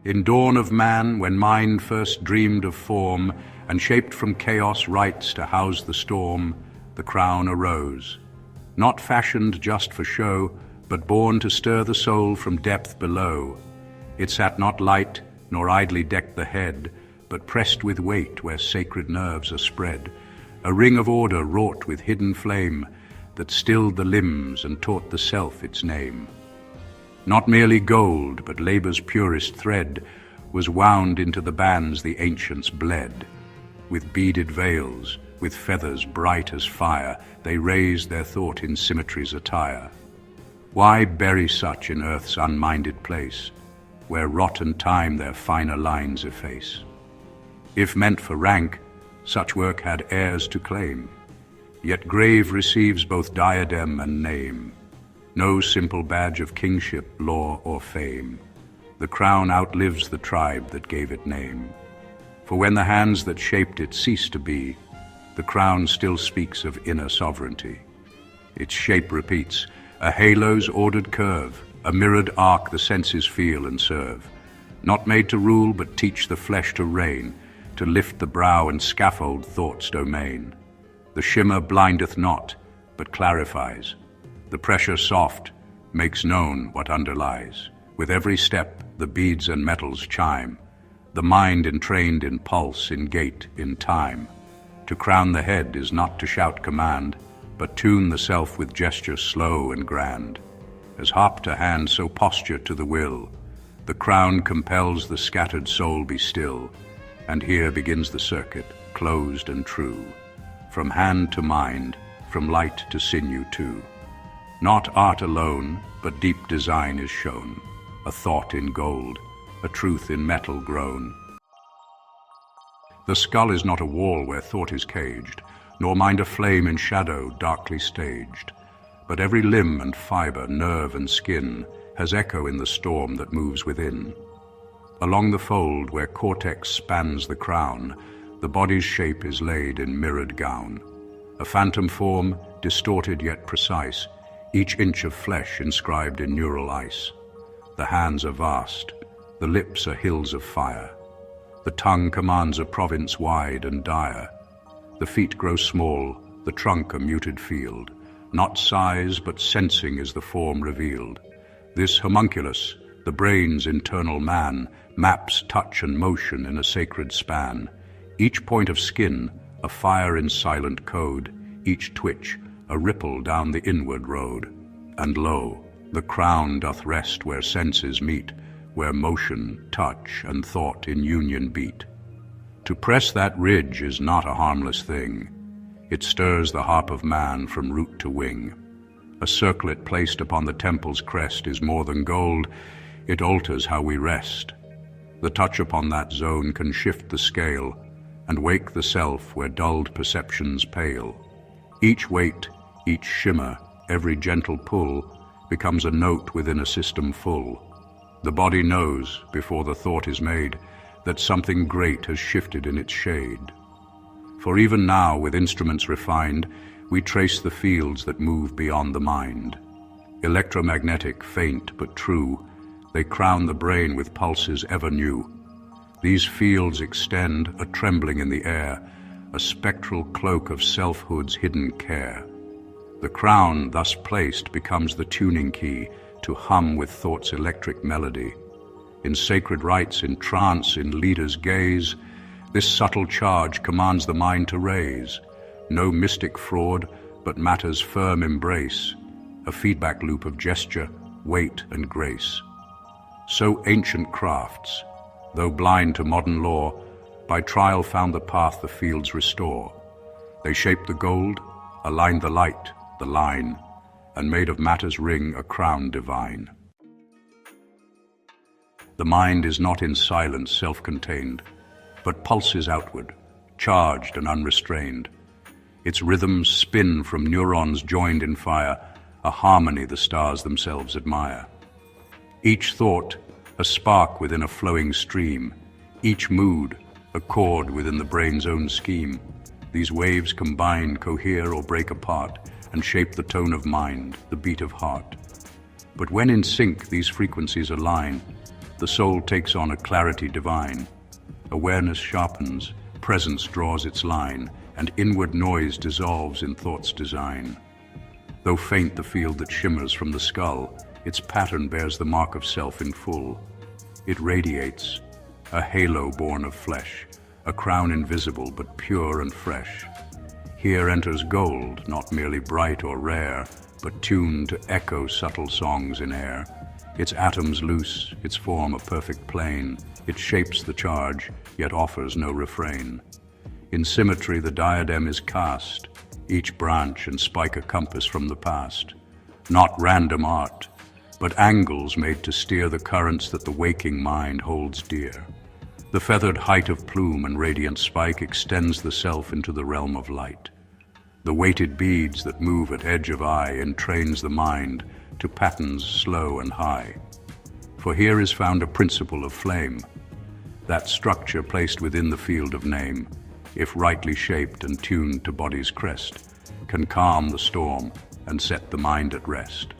In dawn of man, when mind first dreamed of form, and shaped from chaos rites to house the storm, the crown arose. Not fashioned just for show, but born to stir the soul from depth below. It sat not light, nor idly decked the head, but pressed with weight where sacred nerves are spread, a ring of order wrought with hidden flame, that stilled the limbs and taught the self its name. Not merely gold, but labor's purest thread, was wound into the bands the ancients bled. With beaded veils, with feathers bright as fire, they raised their thought in symmetry's attire. Why bury such in earth's unminded place, where rot and time their finer lines efface? If meant for rank, such work had heirs to claim, yet grave receives both diadem and name. No simple badge of kingship, law, or fame. The crown outlives the tribe that gave it name. For when the hands that shaped it cease to be, the crown still speaks of inner sovereignty. Its shape repeats, a halo's ordered curve, a mirrored arc the senses feel and serve. Not made to rule, but teach the flesh to reign, to lift the brow and scaffold thought's domain. The shimmer blindeth not, but clarifies. The pressure soft makes known what underlies. With every step, the beads and metals chime. The mind entrained in pulse, in gait, in time. To crown the head is not to shout command, but tune the self with gesture slow and grand. As harp to hand, so posture to the will. The crown compels the scattered soul be still, and here begins the circuit, closed and true. From hand to mind, from light to sinew too. Not art alone, but deep design is shown, a thought in gold, a truth in metal grown. The skull is not a wall where thought is caged, nor mind a flame in shadow darkly staged, but every limb and fibre, nerve and skin, has echo in the storm that moves within. Along the fold where cortex spans the crown, the body's shape is laid in mirrored gown. A phantom form, distorted yet precise, each inch of flesh inscribed in neural ice. The hands are vast, the lips are hills of fire. The tongue commands a province wide and dire. The feet grow small, the trunk a muted field. Not size, but sensing is the form revealed. This homunculus, the brain's internal man, maps touch and motion in a sacred span. Each point of skin, a fire in silent code, each twitch, a ripple down the inward road. And lo, the crown doth rest where senses meet, where motion, touch, and thought in union beat. To press that ridge is not a harmless thing. It stirs the harp of man from root to wing. A circlet placed upon the temple's crest is more than gold, it alters how we rest. The touch upon that zone can shift the scale, and wake the self where dulled perceptions pale. Each weight, each shimmer, every gentle pull, becomes a note within a system full. The body knows, before the thought is made, that something great has shifted in its shade. For even now, with instruments refined, we trace the fields that move beyond the mind. Electromagnetic, faint but true, they crown the brain with pulses ever new. These fields extend, a trembling in the air, a spectral cloak of selfhood's hidden care. The crown, thus placed, becomes the tuning key to hum with thought's electric melody. In sacred rites, in trance, in leader's gaze, this subtle charge commands the mind to raise. No mystic fraud, but matter's firm embrace, a feedback loop of gesture, weight, and grace. So ancient crafts, though blind to modern law, by trial found the path the fields restore. They shaped the gold, aligned the light, the line, and made of matter's ring a crown divine. The mind is not in silence self-contained, but pulses outward, charged and unrestrained. Its rhythms spin from neurons joined in fire, a harmony the stars themselves admire. Each thought, a spark within a flowing stream, each mood, a chord within the brain's own scheme. These waves combine, cohere or break apart, and shape the tone of mind, the beat of heart. But when in sync these frequencies align, the soul takes on a clarity divine. Awareness sharpens, presence draws its line, and inward noise dissolves in thought's design. Though faint the field that shimmers from the skull, its pattern bears the mark of self in full. It radiates, a halo born of flesh, a crown invisible but pure and fresh. Here enters gold, not merely bright or rare, but tuned to echo subtle songs in air. Its atoms loose, its form a perfect plane. It shapes the charge, yet offers no refrain. In symmetry the diadem is cast, each branch and spike a compass from the past. Not random art, but angles made to steer the currents that the waking mind holds dear. The feathered height of plume and radiant spike extends the self into the realm of light. The weighted beads that move at edge of eye entrains the mind to patterns slow and high. For here is found a principle of flame, that structure placed within the field of name, if rightly shaped and tuned to body's crest, can calm the storm and set the mind at rest.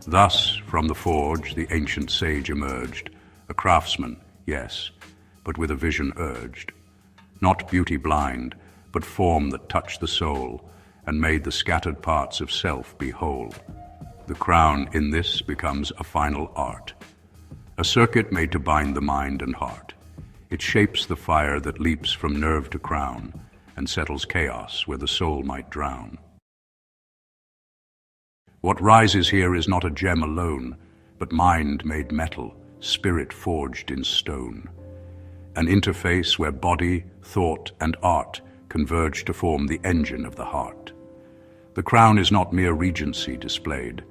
Thus, from the forge, the ancient sage emerged, a craftsman, yes, but with a vision urged. Not beauty blind, but form that touched the soul and made the scattered parts of self be whole. The crown in this becomes a final art, a circuit made to bind the mind and heart. It shapes the fire that leaps from nerve to crown and settles chaos where the soul might drown. What rises here is not a gem alone, but mind made metal, spirit forged in stone. An interface where body, thought, and art converge to form the engine of the heart. The crown is not mere regency displayed,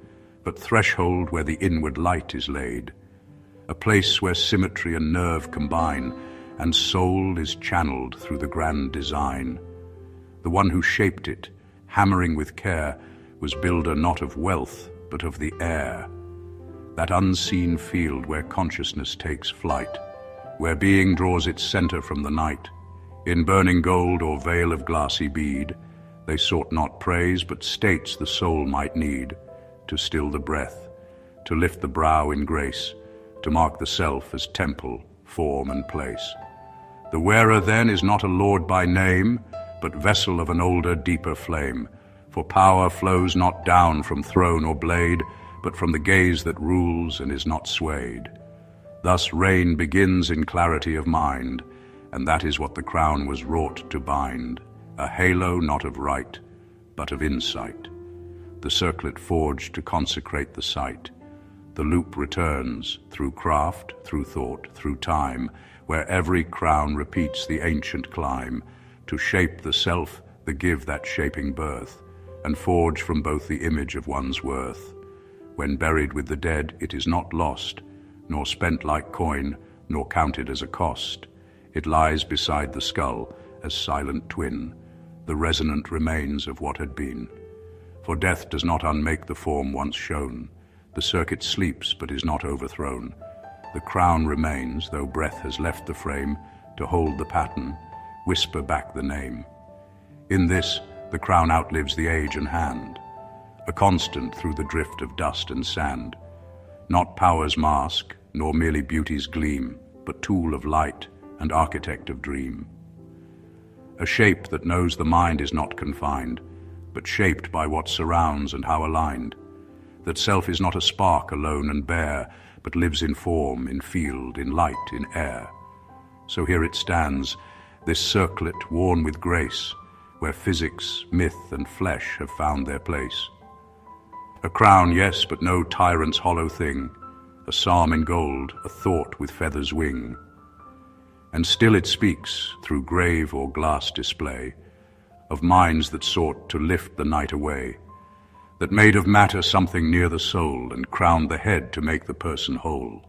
but threshold where the inward light is laid. A place where symmetry and nerve combine, and soul is channeled through the grand design. The one who shaped it, hammering with care, was builder not of wealth, but of the air. That unseen field where consciousness takes flight, where being draws its center from the night. In burning gold or veil of glassy bead, they sought not praise, but states the soul might need, to still the breath, to lift the brow in grace, to mark the self as temple, form, and place. The wearer then is not a lord by name, but vessel of an older, deeper flame, for power flows not down from throne or blade, but from the gaze that rules and is not swayed. Thus reign begins in clarity of mind, and that is what the crown was wrought to bind, a halo not of right, but of insight. The circlet forged to consecrate the sight. The loop returns, through craft, through thought, through time, where every crown repeats the ancient climb, to shape the self, the give that shaping birth, and forge from both the image of one's worth. When buried with the dead, it is not lost, nor spent like coin, nor counted as a cost. It lies beside the skull, as silent twin, the resonant remains of what had been. For death does not unmake the form once shown. The circuit sleeps, but is not overthrown. The crown remains, though breath has left the frame, to hold the pattern, whisper back the name. In this, the crown outlives the age and hand, a constant through the drift of dust and sand. Not power's mask, nor merely beauty's gleam, but tool of light and architect of dream. A shape that knows the mind is not confined, but shaped by what surrounds and how aligned. That self is not a spark alone and bare, but lives in form, in field, in light, in air. So here it stands, this circlet worn with grace, where physics, myth, and flesh have found their place. A crown, yes, but no tyrant's hollow thing, a psalm in gold, a thought with feathers wing. And still it speaks, through grave or glass display, of minds that sought to lift the night away, that made of matter something near the soul, and crowned the head to make the person whole.